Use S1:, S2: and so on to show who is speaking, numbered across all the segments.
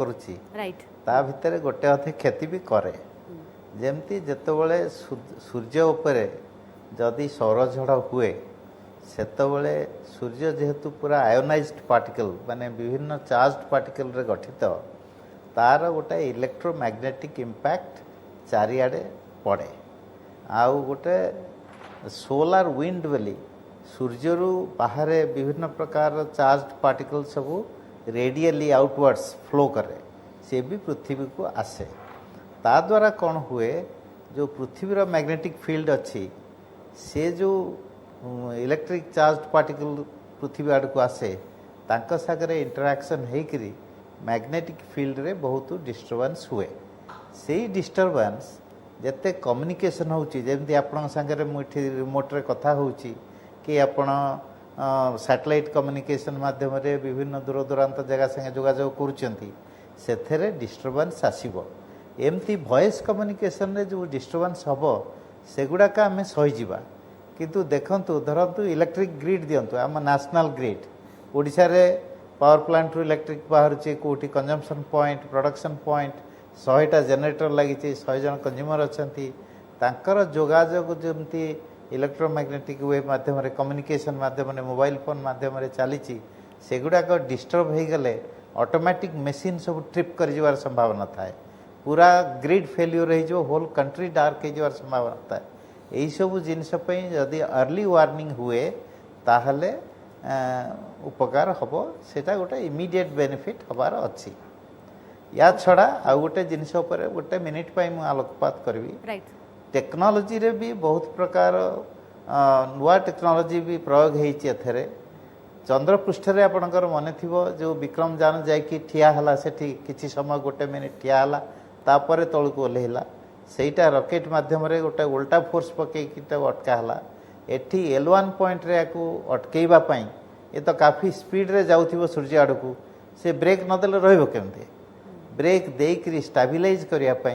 S1: करुची
S2: राइट
S1: ता भितर गोटे अधे क्षति भी करे जेमती जेतबले सूर्य उपरे जदि सौरझड़ हुए सेतबले सूर्य जेहेतु पूरा आयोनाइज्ड पार्टिकल माने विभिन्न चार्ज्ड पार्टिकल रे गठित तार गोटे इलेक्ट्रोमैग्नेटिक इंपैक्ट चारिआडे पड़े आउ गोटे सोलार विंड बोली सूर्यरु बाहर विभिन्न प्रकार चार्ज्ड पार्टिकल सब रेडियली आउटवर्ड्स फ्लो करे से भी पृथ्वी को आसे ता द्वारा कौन हुए जो पृथ्वीर मैग्नेटिक फील्ड अच्छी से जो इलेक्ट्रिक चार्ज्ड पार्टिकल पृथ्वी आड़ को आसे तांको सागरे इंटरैक्शन होकरी मैग्नेटिक फील्ड रे बहुत डिस्टर्बेंस हुए से डिस्टर्बेंस जते कम्युनिकेशन होची जेमती आपण संगे मुठी रिमोट रे कथा होची कि आपण सैटेलाइट कम्युनिकेशन माध्यम रे विभिन्न दूर दूरांत जगह संगे जोगाजोग करूचंती सेथरे डिस्टर्बेंस आसीबो एमती वॉइस कम्युनिकेशन रे जो डिस्टर्बेंस हबो सेगुडा का हमें सही जीवा किंतु देखंतु धरंतु इलेक्ट्रिक ग्रिड दियंतु आम नेशनल ग्रिड ओडिशा रे पावर प्लांट रू इलेक्ट्रिक बाहर चे कोठी कंजम्पशन पॉइंट प्रोडक्शन पॉइंट 100टा जनरेटर लागि चे 100 जन कंज्यूमर अछंती तांकर जोगाजोग जेमती इलेक्ट्रोमैग्नेटिक वेव माध्यम रे कम्युनिकेशन माध्यम रे मोबाइल फोन माध्यम रे चलीची सेगुडा को डिस्टर्ब हो गले ऑटोमेटिक मशीन सब ट्रिप कर जीवार संभावना थाए पूरा ग्रिड फेल्यूर हो होल कंट्री डार्क हो जीवार संभावना थाए यही सब जिनस जदि अर्ली वार्निंग हुए ताहले उपकार हम सेटा गोटे इमीडिएट बेनिफिट हबार अच्छी या छड़ा आ गोटे जिनस गोटे मिनिट मु आलोकपात करी टेक्नोलोजी रे भी बहुत प्रकार नुआ टेक्नोलोजी भी प्रयोग होइछि चंद्र पृष्ठ रे आपणकर मन थिबो जो विक्रम जान जाय कि ठिया हला सेठी किछि समय गोटे मिनिट ठिया हला तापरे तळको ओलेहिला सेटा रॉकेट माध्यम रे गोटे उल्टा फोर्स पके किटा अटका हला एठी L1 पॉइंट रे को अटकेइबा पई ए तो काफी स्पीड रे जाउथिबो सूर्य आडकू से ब्रेक न देले रहइबो केमते ब्रेक देइकरी स्टेबलाइज करिया पई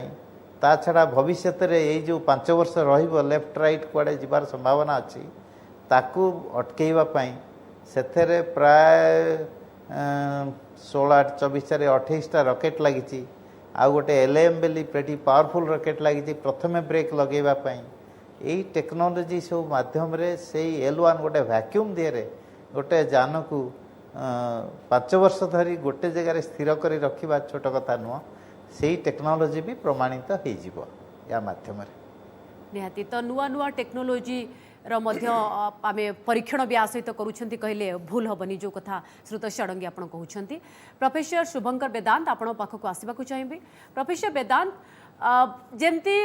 S1: ता छड़ा भविष्य रे ए जो 5 वर्ष रहिबो लेफ्ट राइट कुआडे जिबार संभावना अछि ताकू अटकेइबा पई सेथेरे प्राय 16-24-28टा रॉकेट लगी आ गोटे LM बेली प्रेटी पावरफुल रॉकेट लगी प्रथमे ब्रेक लगेवा पई एई टेक्नोलोजी सब माध्यम रे सेई L1 गोटे वैक्यूम दिए गोटे जान को 5 वर्ष धरी गोटे जगह स्थिर करी रखिबा छोट कथा नुह सेई टेक्नोलोजी भी प्रमाणित हो जिवो या माध्यम रे
S2: निहाती तो नुआ नुआ टेक्नोलोजी रमध्य आमे परीक्षण भी आसहित करुछंती कहले भूल हबनी जो कथा श्रुत षडंगी आपण कहउछंती प्रोफेसर शुभंकर वेदांत आपण पाखक आसीबा को चाहिबे प्रोफेसर वेदांत जेमती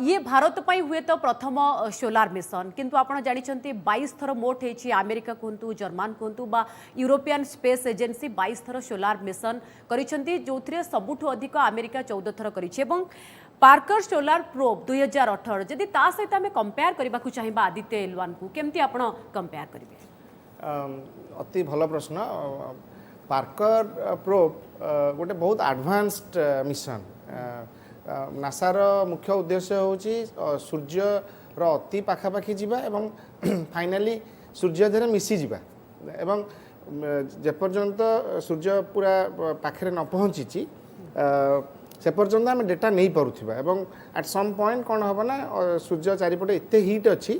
S2: ये भारत पई हुए तो प्रथम सोलार मिशन किंतु आपण जानिछंती 22 थर मोट हेछि अमेरिका कोंतु जर्मन कोंतु बा यूरोपियन स्पेस एजेंसी 22 थर सोलार मिशन करिछंती जोथरे सबुठु अधिक अमेरिका 14 थर करिछि एवं पार्कर सोलार प्रोब 2018 जदि ता सहित आमे कंपेयर करबा को चाहिबा आदित्य L1 को केमती आपण कंपेयर करिवे
S3: अति भल प्रश्न पार्कर प्रोब गोटे बहुत एडवांस्ड मिशन नासार मुख्य उद्देश्य होची सूर्य रो अति पाखापाखि जीवा एवं फाइनली सूर्य धरे मिसी जीवा एवं जेपर्यंत सूर्य पूरा पाखरे न पहुँची से पर्यंत आम डेटा नहीं पारुथिबा एवं एट सम पॉइंट कौन हम ना सूर्य चारिपटे एते हीट अच्छी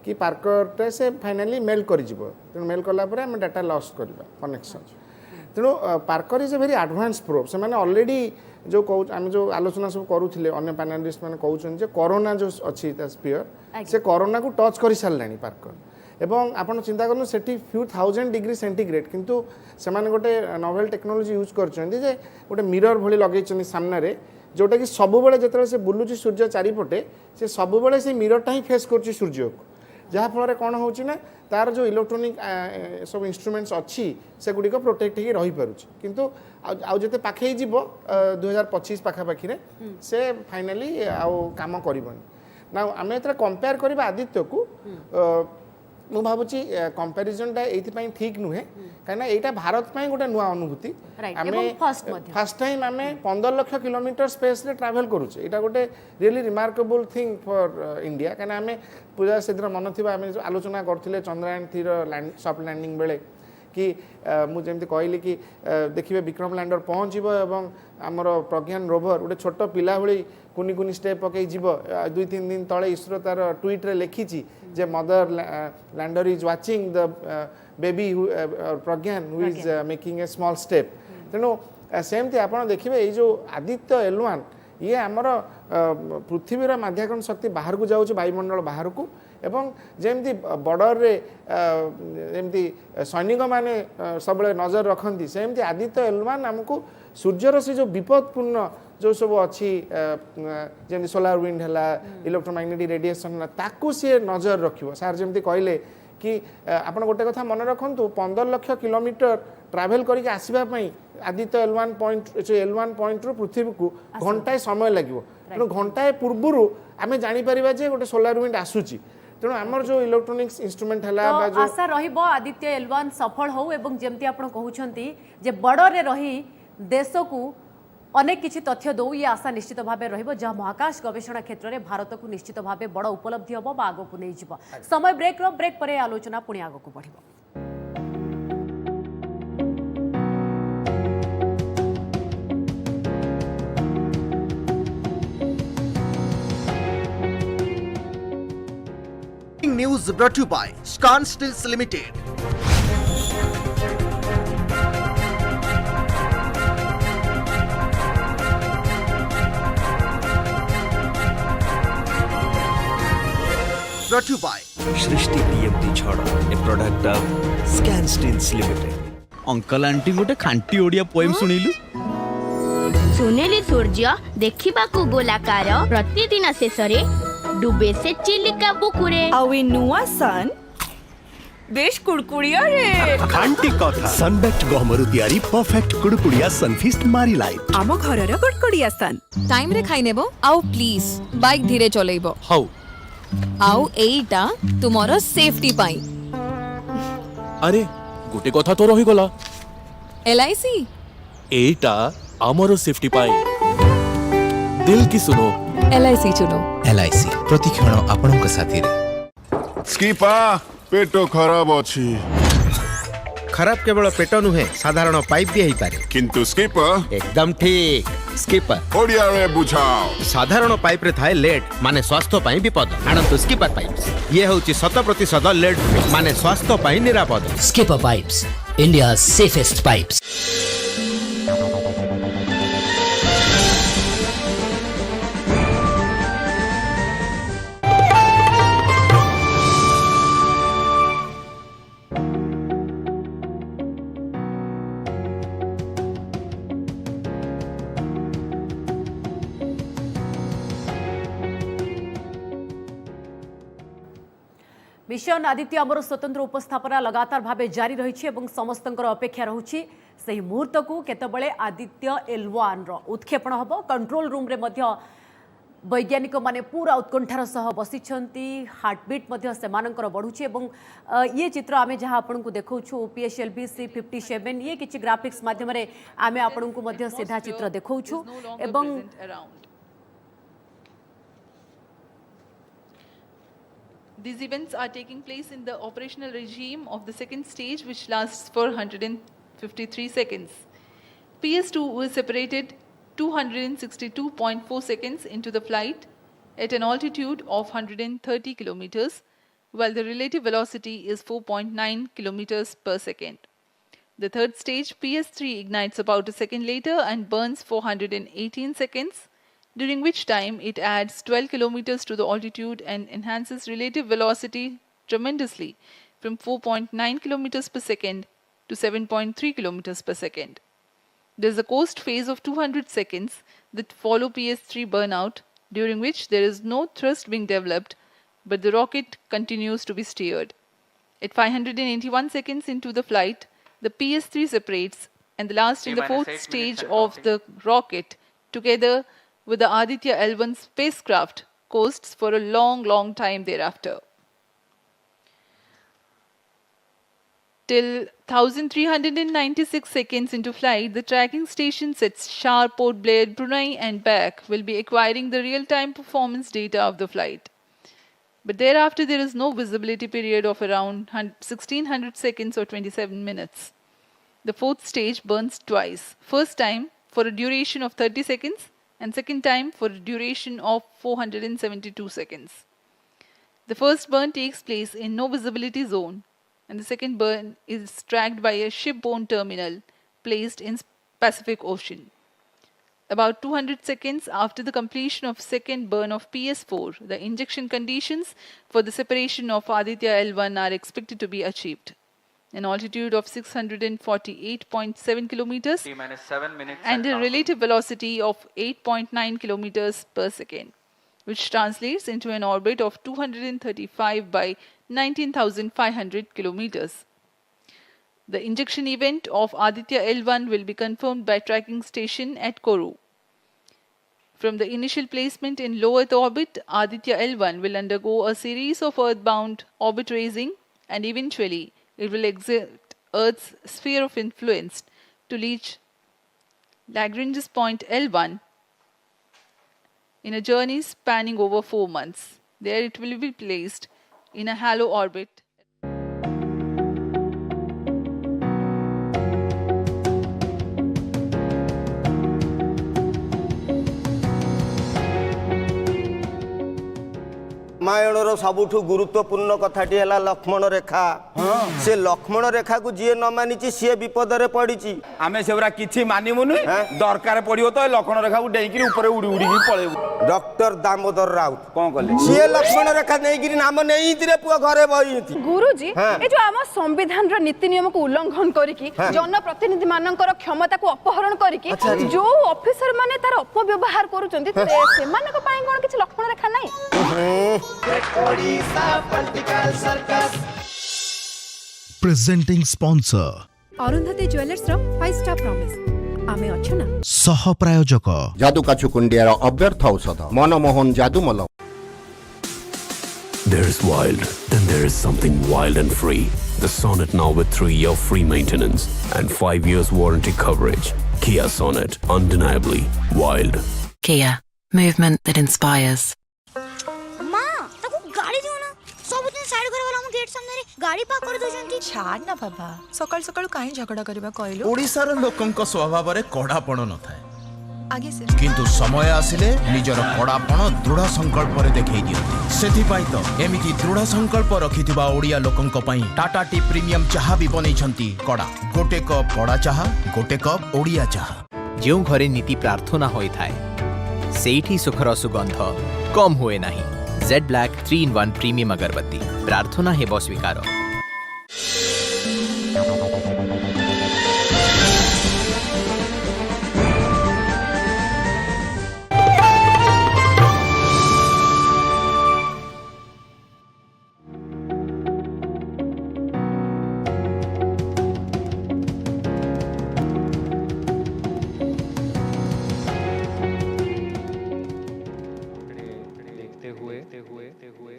S3: कि पार्कर से फाइनली मेल्ट कर तेणु मेल्ट कलापर आम डाटा लॉस करवा कनेक्शन तेणु Parker is a very advance probe से मैंने ऑलरेडी जो कह आम जो आलोचना सब करूले अन्य पैनलिस्ट मैंने कहते कोरोना जो अच्छी स्पीयर से कोरोना को टच कर सारे पार्कर एवं आपन चिंता करनु सेठी फ्यू 1000 डिग्री सेंटीग्रेड किंतु से माने गोटे नोवेल टेक्नोलोजी यूज करछन्ती जे गोटे मिरर भली लगै छनि सामने रे जोटा कि सब बेले जतरे से बुलुची सूर्य चारिपटे से सब बेले से मिररटा ही फेस करछि सूर्य को जहाँ फल कौन हो तार जो इलेक्ट्रोनिक सब इंस्ट्रूमेंट्स अच्छी से गुड़िक प्रोटेक्ट हो रही पारुछि किंतु आउते पाखे जीव 2025 पाखापाखि से फाइनली आउ काम करबनी ना आम एत कंपेयर करबा आदित्य को मु भावुची कंपैरिजनटा एथि ठीक नुहे कहीं यहाँ भारत में गोटे नुआ अनुभूति फर्स्ट टाइम आम 15 लाख किलोमीटर स्पेस रे ट्रैवल करुचे यहाँ गोटे really remarkable thing for India कहीं आम पूरा से दिन मन थी आम आलोचना करते चंद्रयान 3 सॉफ्ट लैंडिंग बेले कि मुझे कहली कि देखिए विक्रम लैंडर पहुँचब एवं आमर प्रज्ञान रोभर गोटे छोट पिला भली कुनि कुनि स्टेप पकई जीव 2-3 दिन तले इसरो तार ट्वीट रे लिखी जे mother lander is watching the baby Pragyan who is making a small step तेणु सेमती आप देखिए ये जो आदित्य L1 ये आमर पृथ्वीर माध्याकर्षण शक्ति बाहर को जाऊँ वायुमंडल बाहर को एवं जमती बॉर्डर रे जमती सैनिक माने सब नजर रखती सेमती आदित्य L1 आमको सूर्यर से जो विपदपूर्ण जो सब अच्छी जमी सोलार विंड है इलेक्ट्रोमैग्नेटिक रेडिएशन ताकू सी नजर रखियो सार जमती कहले कि आपण गोटे कथा मन रखु 15 लाख किलोमीटर ट्रावेल करके आसवाई आदित्य L1 पॉइंट रु पृथ्वी को घंटाए समय लगे तेणु घंटाए पूर्व आम जापर जे गोटे सोलार विंड आसूची तेणु आमर जो इलेक्ट्रोनिक्स इंस्ट्रूमेंट है
S2: आशा रहिबो आदित्य L1 सफल हो एवं जेमती आपण कहउछंती जे बॉर्डर रे रही देश को अनेक किछि तथ्य दो ये आशा निश्चित भाव रहिबो जहाँ महाकाश गवेषणा क्षेत्र में भारत को निश्चित भाव बड़ उपलब्धि हम आग को नहीं जीव समय ब्रेक पर आलोचना पुणी आग को बढ़िबो।
S4: News brought to you by Scan Steels Limited. Brought to you by
S5: Srishti TMT छड़ a product of Scan Steels Limited.
S6: Uncle aunty गोटे खांटी ओडिया पोएम सुनिलु
S7: सुनेली सूर्य देखिबाकू गोलाकार प्रतिदिन शेषरे डुबे से चिलिका बुकुरे
S8: आवे नुआ सन बेश कुड़कुड़िया रे
S5: खांटी कथा सनबेक्ट गहमरु तयारी परफेक्ट कुड़कुड़िया सनफिस्ट मारी लाइट
S8: आम घरर कुड़कुड़िया सन
S9: टाइम रे खाइ नेबो आउ प्लीज बाइक धीरे चलेइबो
S5: हाउ
S9: आउ एइटा तुमरो सेफ्टी पाई
S5: अरे गोटे कथा तो रही गला
S9: LIC
S5: एटा आमरो सेफ्टी पाई दिल की सुनो
S9: LIC चुनो
S10: LIC प्रति क्षण आपनक साथी रे
S11: स्कीपा पेटो खराब अछि
S10: खराब केवल पेट नुहे साधारण पाइप भी पारे
S11: किंतु स्कीपर
S10: एकदम ठीक स्कीपर
S11: ओडिया रे बुझाओ
S10: साधारण पाइप रे थाए लेड माने स्वास्थ्य पाई विपद आनंद स्कीपर पाइप्स ये होची 100% लेड माने स्वास्थ्य पाई निरापद
S12: Skipper pipes India safest pipes.
S2: Mission Aditya आमर स्वतंत्र उपस्थापना लगातार भाव जारी रही समस्त अपेक्षा रही से मुहूर्त को केतबले आदित्य L1 रो उत्क्षेपण हम कंट्रोल रूम रे मध्य वैज्ञानिक माने पूरा उत्कंठार सह बसिछंती हार्टबीट मध्य सेमानंकर बढ़ुछि एवं ये चित्र आमे जहां आपन को देखौछु OPS LBC 57 ये किछि ग्राफिक्स माध्यम रे आमे आपन को मध्य सीधा चित्र देखौछु एवं
S13: These events are taking place in the operational regime of the second stage, which lasts for 153 seconds. PS2 was separated 262.4 seconds into the flight at an altitude of 130 kilometers, while the relative velocity is 4.9 kilometers per second. The third stage, PS3, ignites about a second later and burns for 118 seconds, during which time it adds 12 kilometers to the altitude and enhances relative velocity tremendously from 4.9 kilometers per second to 7.3 kilometers per second. There is a coast phase of 200 seconds that follow PS3 burnout, during which there is no thrust being developed, but the rocket continues to be steered. At 581 seconds into the flight, the PS3 separates, and the last and the fourth stage of the rocket, together with the Aditya L1 spacecraft, coasts for a long time thereafter. Till 1396 seconds into flight, the tracking stations at Shar, Port Blair, Brunei and back will be acquiring the real-time performance data of the flight. But thereafter, there is no visibility period of around 1600 seconds or 27 minutes. The fourth stage burns twice. First time for a duration of 30 seconds and second time for a duration of 472 seconds. The first burn takes place in no visibility zone and the second burn is tracked by a shipborne terminal placed in Pacific Ocean. About 200 seconds after the completion of second burn of PS4, the injection conditions for the separation of Aditya L1 are expected to be achieved. An altitude of 648.7 kilometers and a relative velocity of 8.9 kilometers per second, which translates into an orbit of 235 by 19,500 kilometers. The injection event of Aditya L1 will be confirmed by tracking station at Koru. From the initial placement in low Earth orbit, Aditya L1 will undergo a series of earthbound orbit raising and eventually it will exit Earth's sphere of influence to reach Lagrange's point L1 in a journey spanning over 4 months. There it will be placed in a halo orbit.
S14: रामायणर सबुठु गुरुत्वपूर्ण कथाटी है लक्ष्मण रेखा से लक्ष्मण रेखा को जी न मानी सी विपद में पड़ी
S15: आमे सेवरा किछि मानिमुनु दरकार पड़ियो तो लक्ष्मण रेखा को डेइकिरी ऊपर उड़ी उड़ी पळेबु
S14: डॉक्टर दामोदर राउत
S15: कोन कले
S14: सी लक्ष्मण रेखा नेइकिरी नाम नेइतिरे पुआ घरे बहिथि
S8: गुरुजी ए जो आम संविधान रो नीति नियम को उल्लंघन करिकि जन प्रतिनिधि मानकर क्षमता को अपहरण करिकि जो ऑफिसर माने तार अपव्यवहार करूचंती से माने को पाई कोन किछि लक्ष्मण रेखा नै
S5: Odisha political circus. Presenting sponsor
S9: Arundhati jewellers रो 5 स्टार प्रॉमिस आमे अछना
S5: सह प्रायोजक
S14: जादू काछु कुंडियार अव्यर्थ औषध मनमोहन जादू मलम.
S5: There is wild, then there is something wild and free. The Sonnet now with 3-year free maintenance and 5 years warranty coverage. Kia Sonnet, undeniably wild.
S9: Kia, movement that inspires.
S7: गाड़ी park कर दोजंती
S8: छाड़ ना बाबा सकाळ सकाळ काहे झगडा करबा कहलो
S6: ओडिसार लोकंक स्वभाव रे कड़ापण न थाए
S8: आगे से
S6: किंतु समय आसिले निजर कड़ापण दृढ़ संकल्प रे देखै दियंती सेथि पई तो एमिति दृढ़ संकल्प रखिथिबा ओडिया लोकंक पई टाटा टी प्रीमियम चाहा भी बनैछंती कड़ा गोटे कप कड़ा चाहा गोटे कप ओडिया चाहा
S10: जो घरे नीति प्रार्थना होई थाए सेठी सुखर सुगंध कम हुए नहीं Z Black 3-in-1 प्रीमियम अगरबत्ती प्रार्थना हेब स्वीकार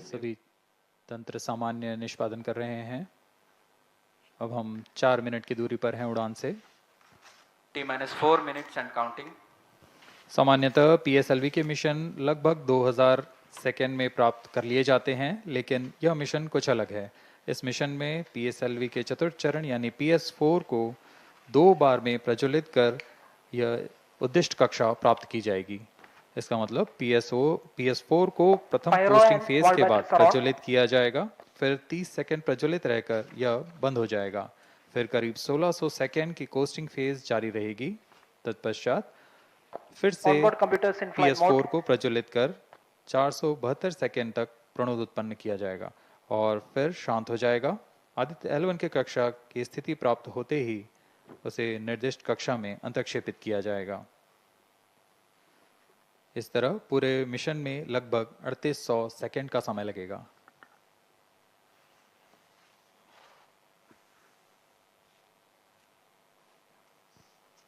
S16: सभी तंत्र सामान्य निष्पादन कर रहे हैं. अब हम 4 मिनट की दूरी पर हैं उड़ान से.
S17: T-4 minutes and counting.
S16: सामान्यतः PSLV के मिशन लगभग 2000 सेकेंड में प्राप्त कर लिए जाते हैं, लेकिन यह मिशन कुछ अलग है. इस मिशन में PSLV के चतुर्थ चरण यानी PS4 को 2 बार में प्रज्वलित कर यह उद्दिष्ट कक्षा प्राप्त की जाएगी. इसका मतलब PS4 को प्रथम कोस्टिंग फेज के बाद प्रज्वलित किया जाएगा, फिर 30 सेकंड प्रज्वलित रहकर यह बंद हो जाएगा, फिर करीब 1600 सेकंड की कोस्टिंग फेज जारी रहेगी. तत्पश्चात फिर से PS4 को प्रज्वलित कर 472 सेकंड तक प्रणोद उत्पन्न किया जाएगा और फिर शांत हो जाएगा. आदित्य L1 के कक्षा की स्थिति प्राप्त होते ही उसे निर्दिष्ट कक्षा में अंतक्षेपित किया जाएगा. इस तरह पूरे मिशन में लगभग 3800 सेकंड का समय लगेगा.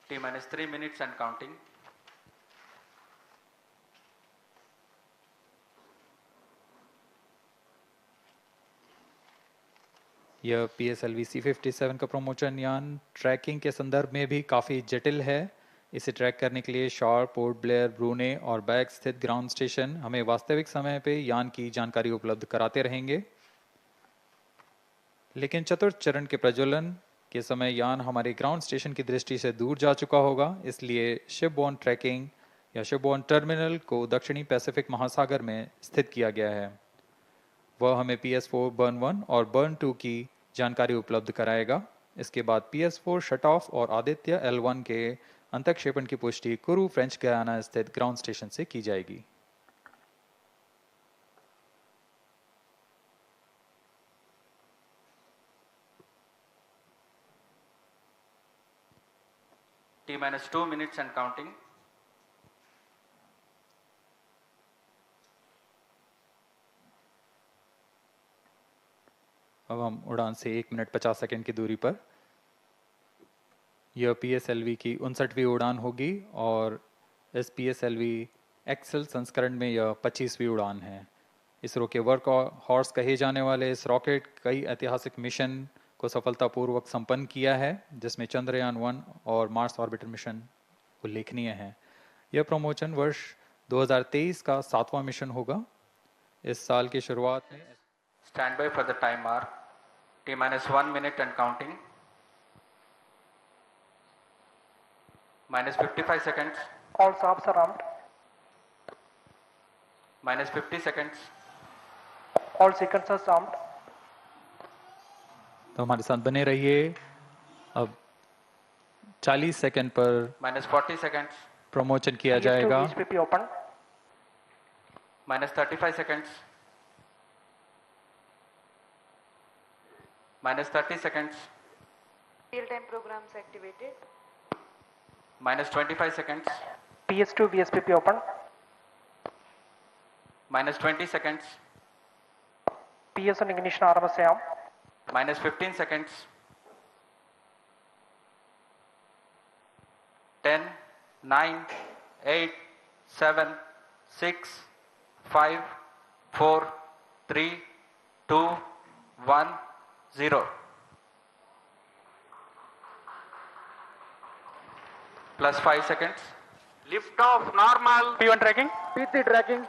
S17: T-3 minutes and counting.
S16: यह PSLV C57 का प्रमोशन यान ट्रैकिंग के संदर्भ में भी काफ़ी जटिल है. इसे ट्रैक करने के लिए शॉर, पोर्ट ब्लेयर, ब्रूने और बैग स्थित ग्राउंड स्टेशन हमें वास्तविक समय पे यान की जानकारी उपलब्ध कराते रहेंगे। लेकिन चतुर्थ चरण के प्रज्वलन के समय यान हमारे ग्राउंड स्टेशन की दृष्टि से दूर जा चुका होगा, इसलिए शिपबोर्न ट्रैकिंग या शिपबोर्न टर्मिनल को दक्षिणी पैसिफिक महासागर में स्थित किया गया है। वह हमें PS4 बर्न 1 और बर्न 2 की जानकारी उपलब्ध कराएगा। इसके बाद PS4 शट ऑफ और आदित्य L1 के अंतक्षेपण की पुष्टि कुरु फ्रेंच गयाना स्थित ग्राउंड स्टेशन से की जाएगी।
S17: T-2 minutes and counting.
S16: अब हम उड़ान से 1 मिनट 50 सेकंड की दूरी पर। यह PSLV की 59वीं उड़ान होगी और इस PSLV एक्सेल संस्करण में यह 25वीं उड़ान है। इसरो के वर्क हॉर्स कहे जाने वाले इस रॉकेट कई ऐतिहासिक मिशन को सफलतापूर्वक संपन्न किया है, जिसमें चंद्रयान 1 और मार्स ऑर्बिटर मिशन उल्लेखनीय है। यह प्रमोशन वर्ष 2023 का 7वां मिशन होगा। इस साल की शुरुआत में
S17: Stand by for the timer. T-1 minute and counting. -55 seconds.
S18: All stops are armed.
S17: -50 seconds.
S18: All sequencers armed.
S16: तो हमारे साथ बने रहिए। अब 40 सेकंड पर
S17: -40 seconds.
S16: प्रमोशन किया जाएगा।
S18: VSPP open.
S17: -35 seconds. -30 seconds.
S18: Real-time programs activated.
S17: -25 seconds.
S18: PS2 VSPP open.
S17: -20 seconds.
S18: PS1 ignition RMS arm.
S17: -15 seconds. 10, 9, 8, 7, 6, 5, 4, 3, 2, 1, 0. +5 seconds. Lift off normal.
S18: P1 tracking. P3 tracking.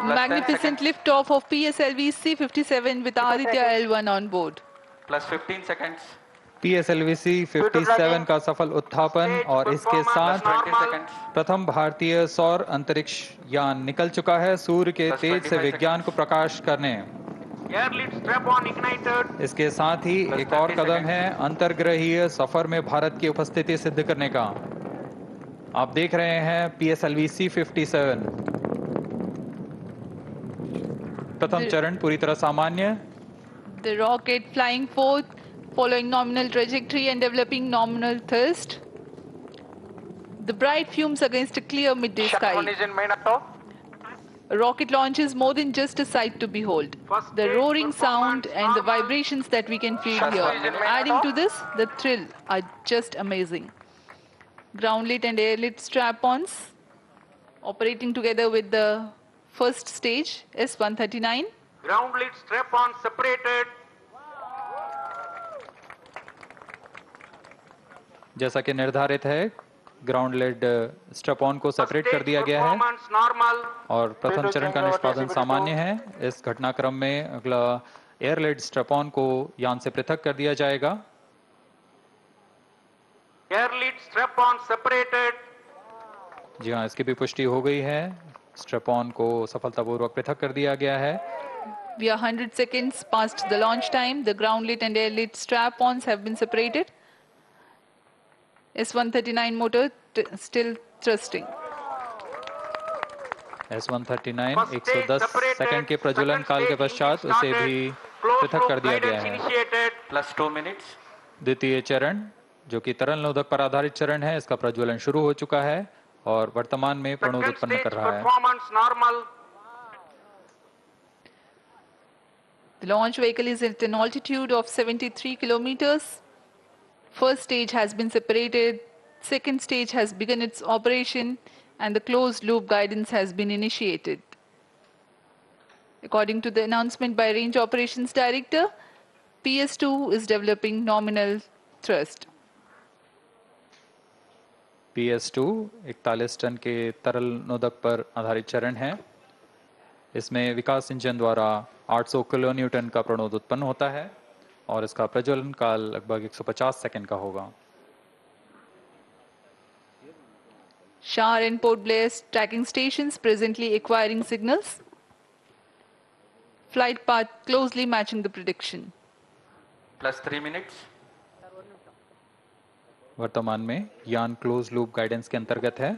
S13: Magnificent lift off of PSLV C-57 with Aditya L1 on board.
S17: +15 seconds.
S16: PSLV C-57 का सफल उत्थापन और इसके साथ प्रथम भारतीय सौर अंतरिक्ष यान निकल चुका है सूर्य के तेज से विज्ञान को प्रकाश करने। इसके साथ ही एक और कदम है अंतर्ग्रहीय सफर में भारत की उपस्थिति सिद्ध करने का। आप देख रहे हैं PSLV C-57 प्रथम चरण पूरी तरह सामान्य।
S13: The rocket flying forth, following nominal trajectory and developing nominal thrust. The bright fumes against a clear midday sky. A rocket launch is more than just a sight to behold. The roaring sound and the vibrations that we can feel here. Adding to this, the thrill are just amazing. Ground lit and air lit strap-ons operating together with the first stage S-139.
S19: Ground lit strap-on separated.
S16: जैसा कि निर्धारित है, ground lead strap on को separate कर दिया गया है और प्रथम चरण का निष्पादन सामान्य है। इस घटनाक्रम में अगला एयर लेड स्ट्रैप ऑन को यान से पृथक कर दिया जाएगा।
S19: Air lead strap-on separated.
S16: जी हाँ, इसकी भी पुष्टि हो गई है। स्ट्रैप ऑन को सफलतापूर्वक पृथक कर दिया गया है।
S13: We are 100 seconds past the launch time. The ground lit and air lit strap-ons have been separated. S-139 motor still thrusting.
S16: S-139 110 second के प्रज्वलन काल के पश्चात उसे भी पृथक कर दिया गया है।
S17: +2 minutes.
S16: द्वितीय चरण जो कि तरल नोदक पर आधारित चरण है, इसका प्रज्वलन शुरू हो चुका है और वर्तमान में प्रणोद उत्पन्न कर रहा है।
S13: The launch vehicle is at an altitude of 73 kilometers. First stage has been separated. Second stage has begun its operation and the closed loop guidance has been initiated. According to the announcement by Range Operations Director, PS2 is developing nominal thrust.
S16: PS2 41 ton के तरल नोदक पर आधारित चरण है। इसमें विकास engine द्वारा 800 kilo Newton का प्रणोद उत्पन्न होता है और इसका प्रज्वलन काल लगभग 150 सेकंड का होगा।
S13: Shar and Port Blair tracking stations presently acquiring signals. Flight path closely matching the prediction.
S17: Plus 3 minutes.
S16: वर्तमान में यान क्लोज लूप गाइडेंस के अंतर्गत है।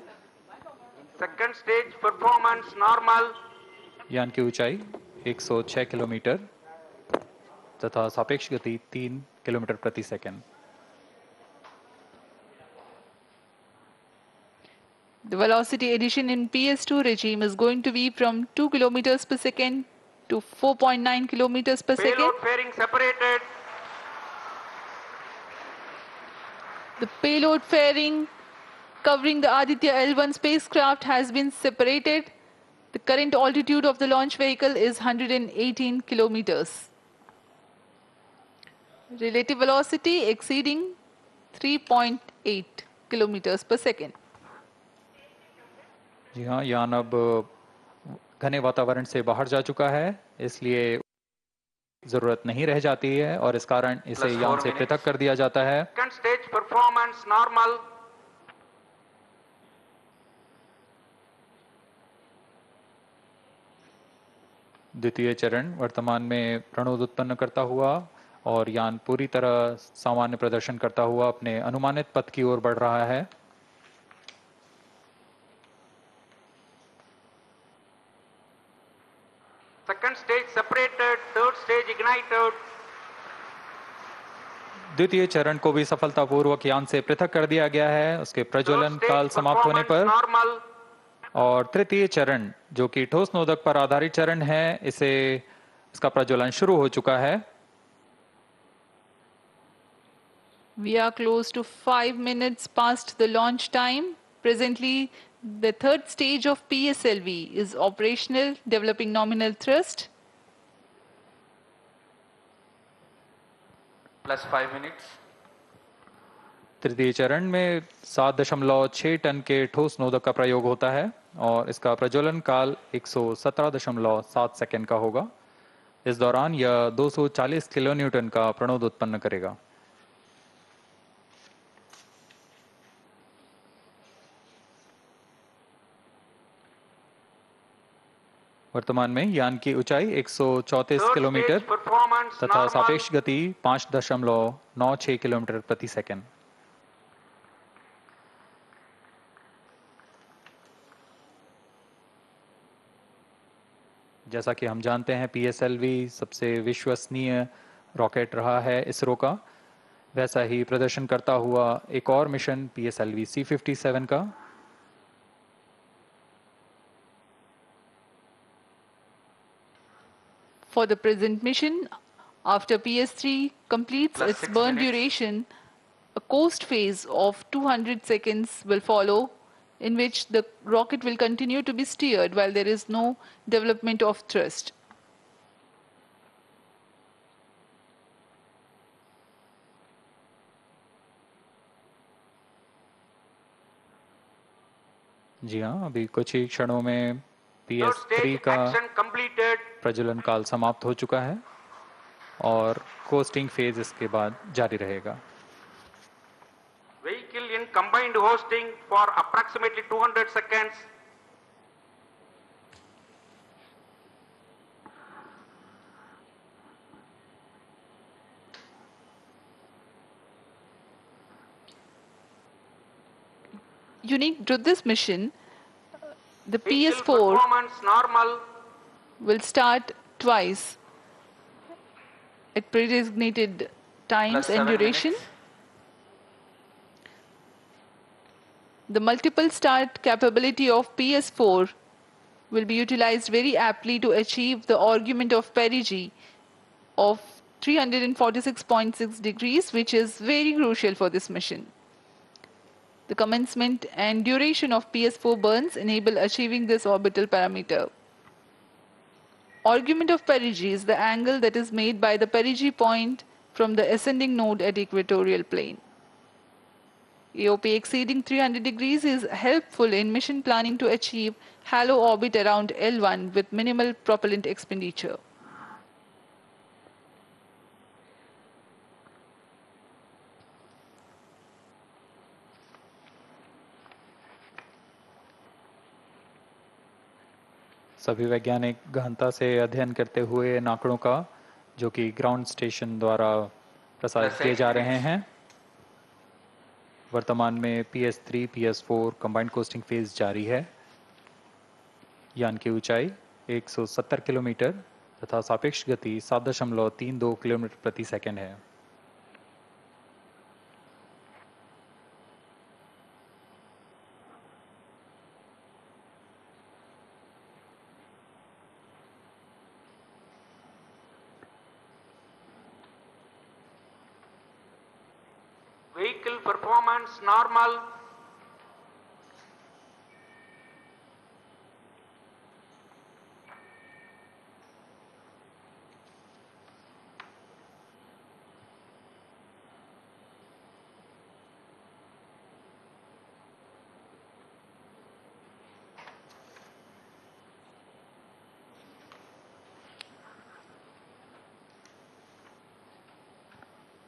S19: Second stage performance normal.
S16: यान की ऊंचाई 106 किलोमीटर तथा सापेक्ष गति 3 किलोमीटर प्रति second.
S13: The velocity addition in PS2 regime is going to be from 2 kilometers per second to 4.9 kilometers per second.
S19: Payload fairing separated.
S13: The payload fairing covering the Aditya L1 spacecraft has been separated. The current altitude of the launch vehicle is 118 kilometers. Relative velocity exceeding 3.8 kilometers per second.
S16: जी हाँ, यान अब घने वातावरण से बाहर जा चुका है, इसलिए जरूरत नहीं रह जाती है और इस कारण इसे यान से पृथक कर दिया जाता है।
S19: Second stage performance normal.
S16: द्वितीय चरण वर्तमान में प्रणोद उत्पन्न करता हुआ और यान पूरी तरह सामान्य प्रदर्शन करता हुआ अपने अनुमानित पथ की ओर बढ़ रहा है।
S19: Second stage separated. Third stage ignited.
S16: द्वितीय चरण को भी सफलतापूर्वक यान से पृथक कर दिया गया है उसके प्रज्वलन काल समाप्त होने पर।
S19: Normal.
S16: और तृतीय चरण जो कि ठोस नोदक पर आधारित चरण है, इसका प्रज्वलन शुरू हो चुका है।
S13: We are close to 5 minutes past the launch time. Presently, the third stage of PSLV is operational, developing nominal thrust.
S17: Plus 5 minutes.
S16: तृतीय चरण में 7.6 टन के ठोस नोदक का प्रयोग होता है और इसका प्रज्वलन काल 117.7 सेकंड का होगा। इस दौरान यह 240 किलो न्यूटन का प्रणोद उत्पन्न करेगा। वर्तमान में यान की ऊंचाई 134 किलोमीटर तथा सापेक्ष गति 5.96 किलोमीटर प्रति सेकंड। जैसा कि हम जानते हैं PSLV सबसे विश्वसनीय रॉकेट रहा है इसरो का, वैसा ही प्रदर्शन करता हुआ एक और मिशन PSLV C57 का।
S13: For the present mission, after PS3 completes
S17: Plus
S13: its
S17: 6
S13: burn
S17: minutes.
S13: duration, a coast phase of 200 seconds will follow, in which the rocket will continue to be steered while there is no development of thrust.
S16: जी हाँ, अभी कुछ ही क्षणों में
S19: Third
S16: PS3
S19: stage
S16: का
S19: action completed.
S16: प्रज्वलन काल समाप्त हो चुका है और कोस्टिंग फेज इसके बाद जारी रहेगा।
S19: Vehicle in combined hosting for approximately 200 seconds.
S13: Unique to this mission, the
S19: Vehicle
S13: PS4
S19: performance normal.
S13: will start twice at pre-designated times
S17: Plus
S13: and
S17: 7
S13: duration.
S17: minutes.
S13: The multiple start capability of PS4 will be utilized very aptly to achieve the argument of perigee of 346.6 degrees, which is very crucial for this mission. The commencement and duration of PS4 burns enable achieving this orbital parameter. Argument of perigee is the angle that is made by the perigee point from the ascending node at equatorial plane. AOP exceeding 300 degrees is helpful in mission planning to achieve halo orbit around L1 with minimal propellant expenditure.
S16: सभी वैज्ञानिक गहनता से अध्ययन करते हुए इन आंकड़ों का जो कि ग्राउंड स्टेशन द्वारा प्रसारित किए जा रहे हैं। वर्तमान में PS3 PS4 combined costing phase जारी है। यान की ऊंचाई 170 किलोमीटर तथा सापेक्ष गति 7.32 किलोमीटर प्रति सेकंड है।
S19: Vehicle performance normal.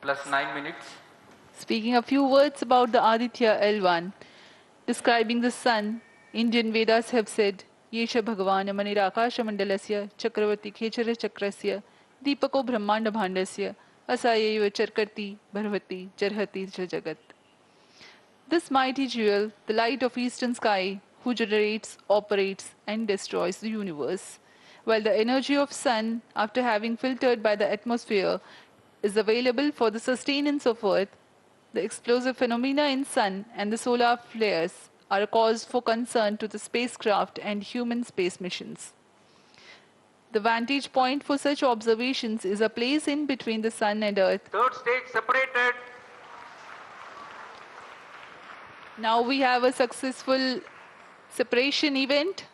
S17: Plus 9 minutes.
S13: Speaking a few words about the Aditya L1, describing the sun, Indian Vedas have said, Yesha Bhagavan Manirakasha Mandalasya Chakravarti Khechara Chakrasya Deepako Brahmanda Bhandasya Asayeva Charkarti Bharvati Charhati Jagat. This mighty jewel, the light of eastern sky, who generates, operates and destroys the universe, while the energy of sun, after having filtered by the atmosphere, is available for the sustenance of earth. The explosive phenomena in sun and the solar flares are a cause for concern to the spacecraft and human space missions. The vantage point for such observations is a place in between the sun and earth.
S19: Third stage separated.
S13: Now we have a successful separation event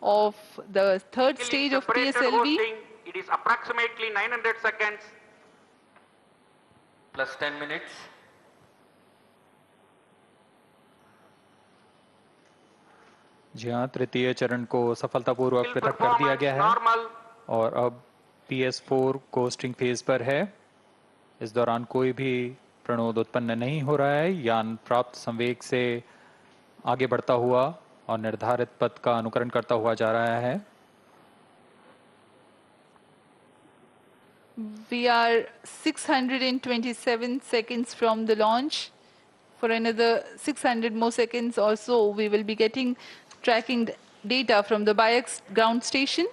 S13: of the third stage of
S19: Separated
S13: PSLV.
S19: hosting, it is approximately 900 seconds.
S17: Plus 10 minutes.
S16: जी हाँ, तृतीय चरण को सफलतापूर्वक पृथक कर दिया गया है और अब PS4 कोस्टिंग फेज पर है। इस दौरान कोई भी प्रणोद उत्पन्न नहीं हो रहा है। यान प्राप्त संवेग से आगे बढ़ता हुआ और निर्धारित पथ का अनुकरण करता हुआ जा रहा है।
S13: We are 627 seconds from the launch. For another 600 more seconds or so, we will be getting tracking data from the BIAX ground station.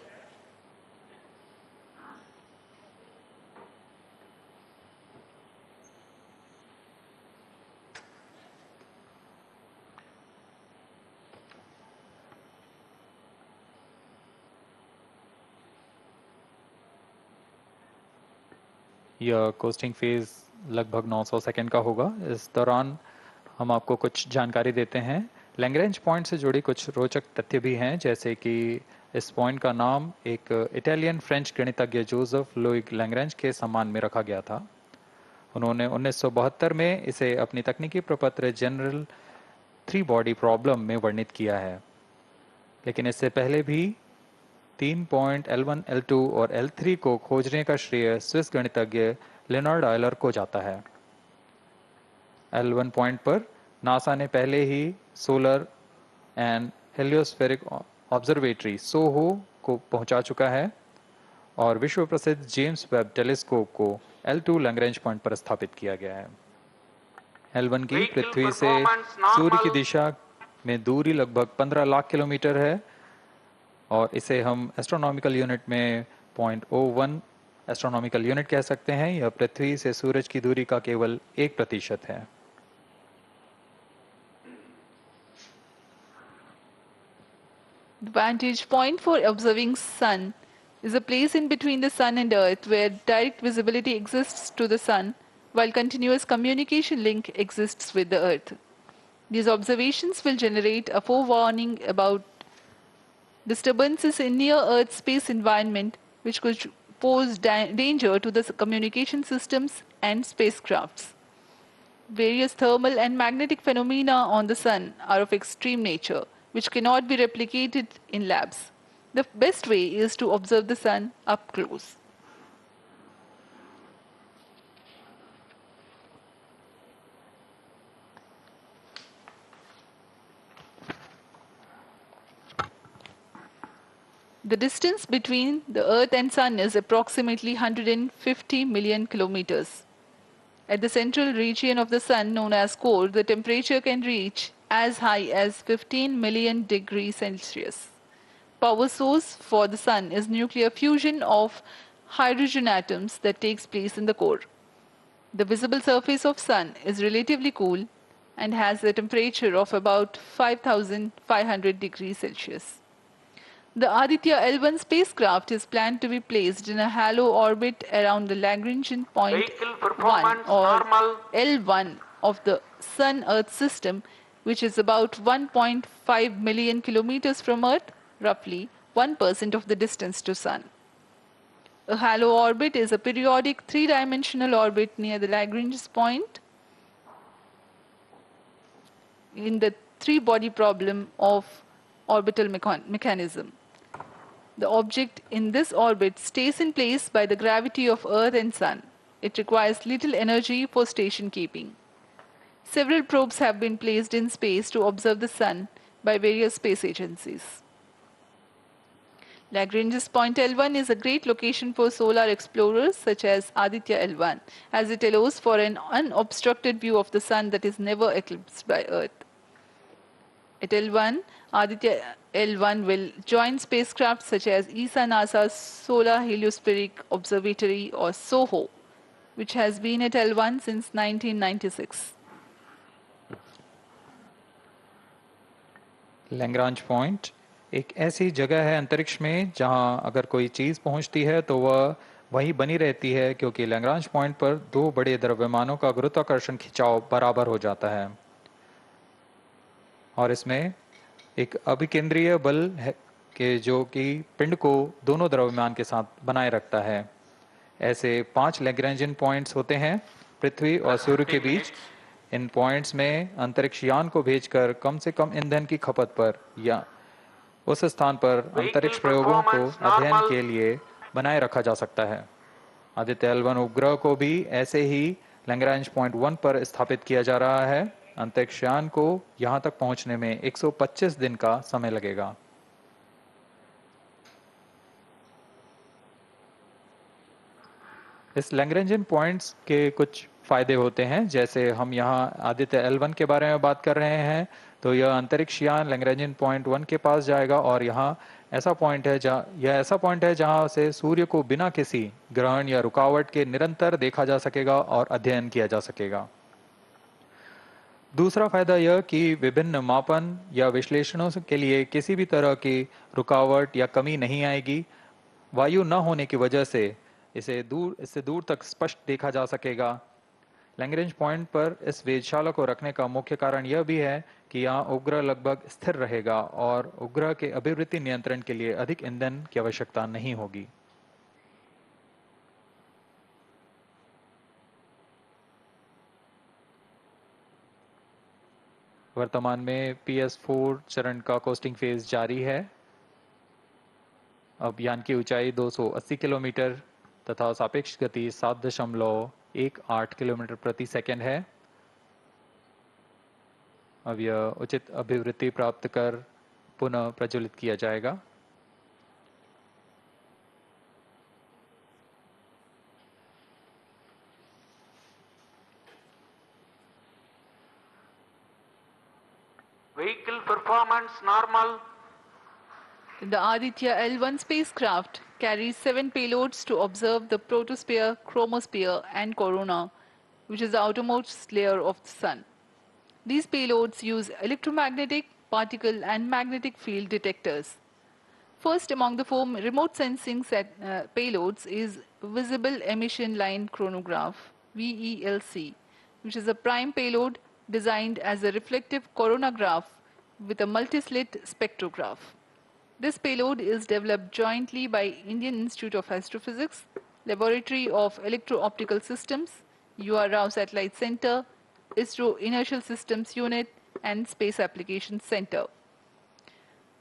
S16: यह कोस्टिंग फेज लगभग 900 सेकंड का होगा। इस दौरान हम आपको कुछ जानकारी देते हैं। लैग्रेंज पॉइंट से जुड़ी कुछ रोचक तथ्य भी हैं, जैसे कि इस पॉइंट का नाम एक इटालियन फ्रेंच गणितज्ञ जोसेफ लुई लैग्रेंज के सम्मान में रखा गया था। उन्होंने 1972 में इसे अपनी तकनीकी प्रपत्र जनरल 3 बॉडी प्रॉब्लम में वर्णित किया है, लेकिन इससे पहले भी 3 पॉइंट L1, L2 और L3 को खोजने का श्रेय स्विस गणितज्ञ लेनार्ड आयलर को जाता है। L1 पॉइंट पर नासा ने पहले ही सोलर एंड हेलियोस्फेरिक ऑब्जर्वेटरी सोहो को पहुंचा चुका है और विश्व प्रसिद्ध जेम्स वेब टेलीस्कोप को L2 लैग्रेंज पॉइंट पर स्थापित किया गया है। L1 की पृथ्वी से सूर्य की दिशा में दूरी लगभग 15 लाख किलोमीटर है और इसे हम एस्ट्रोनॉमिकल यूनिट में 0.01 एस्ट्रोनॉमिकल यूनिट कह सकते हैं। यह पृथ्वी से सूरज की दूरी का केवल 1% है।
S13: The vantage point for observing sun is a place in between the sun and earth where direct visibility exists to the sun while continuous communication link exists with the earth. These observations will generate a forewarning about disturbances in near-earth space environment which could pose danger to the communication systems and spacecrafts. various thermal and magnetic phenomena on the sun are of extreme nature, which cannot be replicated in labs. The best way is to observe the sun up close. The distance between the Earth and Sun is approximately 150 million kilometers. At the central region of the Sun, known as core, the temperature can reach as high as 15 million degrees Celsius. Power source for the Sun is nuclear fusion of hydrogen atoms that takes place in the core. The visible surface of Sun is relatively cool and has a temperature of about 5,500 degrees Celsius. The Aditya L1 spacecraft is planned to be placed in a halo orbit around the Lagrangian point 1 or L1 of the Sun-Earth system, which is about 1.5 million kilometers from Earth, roughly 1% of the distance to Sun. A halo orbit is a periodic three-dimensional orbit near the Lagrangian point in the three-body problem of orbital mechanism. The object in this orbit stays in place by the gravity of Earth and Sun. It requires little energy for station keeping. Several probes have been placed in space to observe the Sun by various space agencies. Lagrange's point L1 is a great location for solar explorers such as Aditya L1, as it allows for an unobstructed view of the Sun that is never eclipsed by Earth. At L1, Aditya L1 will join spacecraft such as ESA-NASA's Solar Heliospheric Observatory or SOHO, which has been at L1 since 1996.
S16: Lagrange point एक ऐसी जगह है अंतरिक्ष में जहां अगर कोई चीज पहुंचती है तो वह वहीं बनी रहती है, क्योंकि लैग्रांज पॉइंट पर दो बड़े द्रव्यमानों का गुरुत्वाकर्षण खिंचाव बराबर हो जाता है और इसमें एक अभिकेंद्रीय बल है कि जो कि पिंड को दोनों द्रव्यमान के साथ बनाए रखता है। ऐसे 5 लैग्रेंजियन पॉइंट्स होते हैं पृथ्वी और सूर्य के बीच। इन पॉइंट्स में अंतरिक्ष यान को भेजकर कम से कम ईंधन की खपत पर या उस स्थान पर अंतरिक्ष प्रयोगों को अध्ययन के लिए बनाए रखा जा सकता है। आदित्य L1 उपग्रह को भी ऐसे ही लैग्रांज पॉइंट 1 पर स्थापित किया जा रहा है। अंतरिक्ष यान को यहां तक पहुंचने में 125 दिन का समय लगेगा। इस लैग्रेंजियन पॉइंट्स के कुछ फायदे होते हैं, जैसे हम यहाँ आदित्य L1 के बारे में बात कर रहे हैं तो यह अंतरिक्ष यान लैग्रेंजियन पॉइंट 1 के पास जाएगा और यह ऐसा पॉइंट है जहां से सूर्य को बिना किसी ग्रहण या रुकावट के निरंतर देखा जा सकेगा और अध्ययन किया जा सकेगा। दूसरा फायदा यह कि विभिन्न मापन या विश्लेषणों के लिए किसी भी तरह की रुकावट या कमी नहीं आएगी। वायु न होने की वजह से इससे दूर तक स्पष्ट देखा जा सकेगा। लैग्रेंज पॉइंट पर इस वेधशाला को रखने का मुख्य कारण यह भी है कि यहाँ उपग्रह लगभग स्थिर रहेगा और उपग्रह के अभिवृद्धि नियंत्रण के लिए अधिक ईंधन की आवश्यकता नहीं होगी। वर्तमान में PS4 चरण का कोस्टिंग फेज जारी है। अब यान की ऊंचाई 280 किलोमीटर तथा सापेक्ष गति 7.18 किलोमीटर प्रति सेकंड है। अब यह उचित अभिवृद्धि प्राप्त कर पुनः प्रज्वलित किया जाएगा।
S19: Vehicle performance normal.
S13: The Aditya L1 spacecraft carries 7 payloads to observe the protosphere, chromosphere, and corona, which is the outermost layer of the Sun. These payloads use electromagnetic, particle, and magnetic field detectors. First among the 4 remote sensing payloads is Visible Emission Line Chronograph, VELC, which is a prime payload designed as a reflective coronagraph with a multi-slit spectrograph. This payload is developed jointly by Indian Institute of Astrophysics, Laboratory of Electro-Optical Systems, UR Rao Satellite Center, ISRO Inertial Systems Unit and Space Applications Center.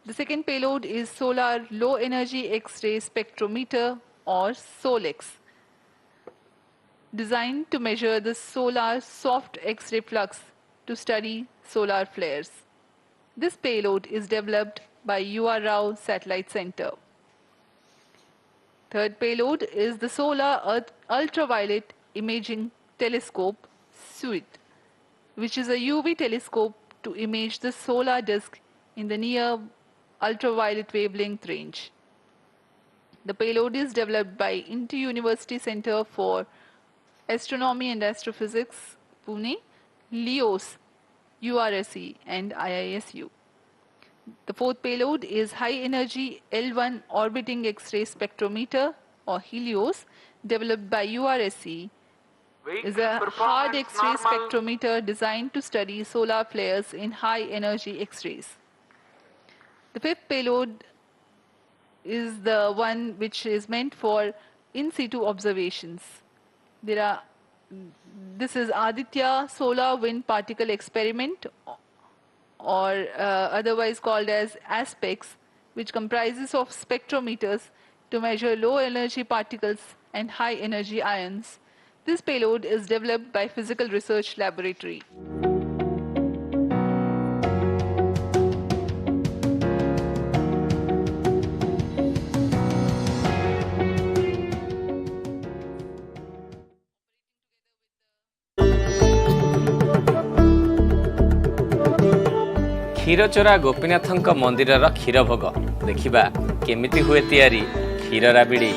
S13: The second payload is Solar Low Energy X-ray Spectrometer or SOLEX, designed to measure the solar soft X-ray flux to study solar flares. This payload is developed by UR Rao Satellite Center. Third payload is the Solar Earth Ultraviolet Imaging Telescope Suite, which is a UV telescope to image the solar disk in the near ultraviolet wavelength range. The payload is developed by Inter-University Center for Astronomy and Astrophysics, Pune, LEOS, URSE and IISU. The fourth payload is High Energy L1 Orbiting X-ray Spectrometer or HELIOS, developed by URSE. Is a hard X-ray spectrometer designed to study solar flares in high energy X-rays. The fifth payload is the one which is meant for in situ observations. This is Aditya Solar Wind Particle Experiment, or otherwise called as ASPEX, which comprises of spectrometers to measure low energy particles and high energy ions. This payload is developed by Physical Research Laboratory.
S20: क्षीरचोरा गोपीनाथंक मंदिरर क्षीर भोग देखिबा केमिति हुए तैयारी क्षीर rabri.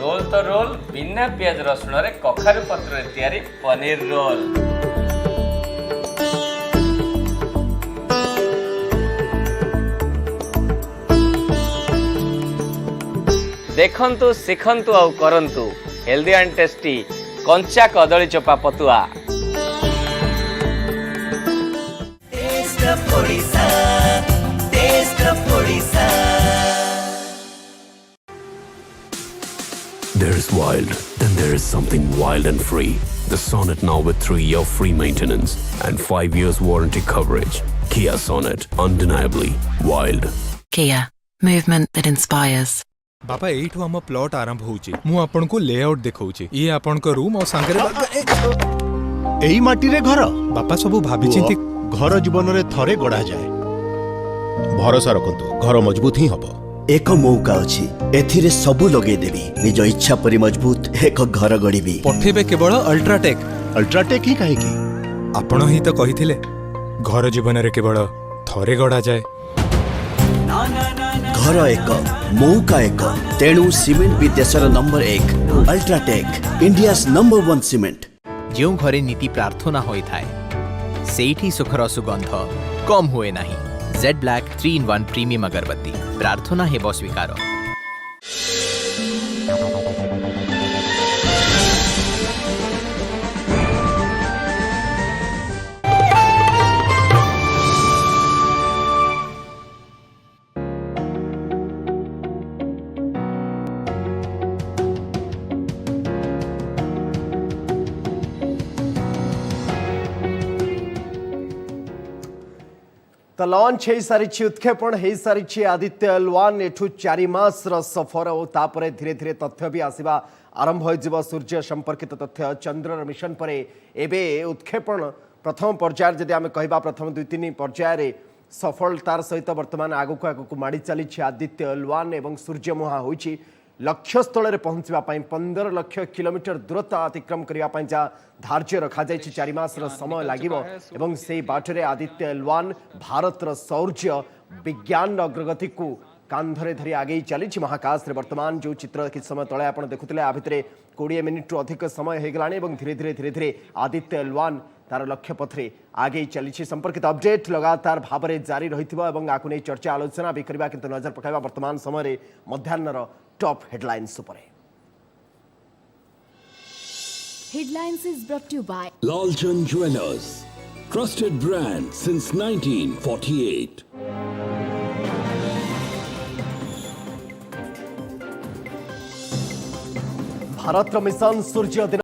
S20: Role तो role बिना प्याज रसुण रे कखारु पत्र रे तैयारी पनीर रोल। देखंतु शिखंतु आउ करंतु हेल्दी एंड टेस्टी कंचा कदली चोपा पतुआ।
S5: There is wild, then there is something wild and free. The Sonnet now with 3-year free maintenance and 5 years warranty coverage. Kia Sonnet, undeniably wild.
S21: Kia, movement that inspires.
S22: बापा एठू हम plot आरंभ होउची मु आपन को layout देखौची ये आपन को रूम और संगरे
S23: एई माटी रे घर
S22: बापा सब भाबी चिंती
S23: घर जीवन रे थरे गढ़ा जाए भरोसा रखंतु घर मजबूत ही हबो।
S24: एक मौका अछि एथिरे सबु लगे देबी निज इच्छा परि मजबूत एक घर गढ़ीबी।
S22: पठेबे केवल अल्ट्राटेक
S23: ही काहे की
S22: आपण ही तो कहिथिले घर जीवन रे केवल थरे गढ़ा जाए।
S24: घर एक मौका एक तेणु सीमेंट भी देशर number 1 UltraTech India's number 1 cement.
S10: जो घरे नीति प्रार्थना होई थाए सेठी सुखर सुगंध कम हुए नहीं। जेड ब्लैक 3-in-1 प्रीमियम अगरबत्ती प्रार्थना हेब स्वीकार।
S25: तो लॉन्च हो सारी उत्क्षेपण हो सारी आदित्य L1 एठू 4 मास सफर और तापर धीरे धीरे तथ्य भी आसवा आरंभ हो सूर्य संपर्कित तथ्य चंद्रर मिशन पर एबे उत्क्षेपण प्रथम पर्यायर जदि आम कह प्रथम 2-3 पर्यायर सफलतार सहित वर्तमान आगक आगक माड़ी चली आदित्य L1 एवं सूर्यमुहा होइछि लक्ष्य स्थल में पहुंचवा 15 लाख किलोमीटर दूरता अतिक्रम करने जहाँ धार्य रखा 4 मास समय लगे से बाटरे आदित्य L1 भारत शौर्य विज्ञान अग्रगति को कांधरे धरी आगे चली महाकाश रे वर्तमान जो चित्र कि समय तले आप देखुले आ भितर 20 मिनिट अधिक समय हो गलानी धीरे धीरे धीरे धीरे आदित्य L1 तार लक्ष्य पथरे आगे चली संपर्कित अपडेट लगातार भाव में जारी रही आकु नहीं चर्चा आलोचना भी करवा किंतु नजर पकाइबा वर्तमान समय मध्याह्नर टॉप हेडलाइंस पर।
S26: Headlines is brought to you by
S27: Lalchan Jewelers, trusted brand since 1948.
S25: Bharat mission Surya दिन